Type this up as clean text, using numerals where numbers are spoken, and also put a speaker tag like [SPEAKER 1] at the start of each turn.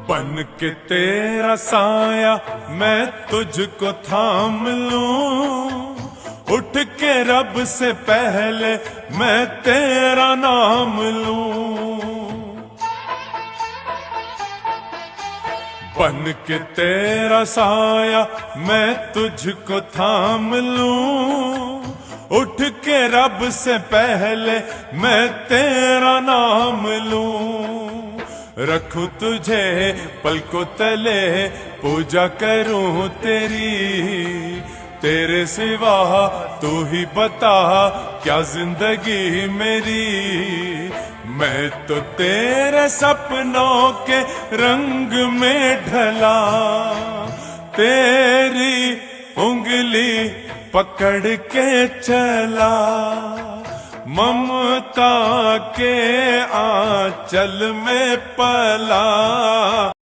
[SPEAKER 1] बन के तेरा साया मैं तुझको थाम लूं, उठ के रब से पहले मैं तेरा नाम लूं। बन के तेरा साया मैं तुझको थाम लूं, उठ के रब से पहले मैं तेरा नाम लूं। रखूं तुझे पलकों तले, पूजा करूं तेरी, तेरे सिवा तू ही बता क्या जिंदगी मेरी। मैं तो तेरे सपनों के रंग में ढला, तेरी उंगली पकड़ के चला, ममता के आंचल में पला।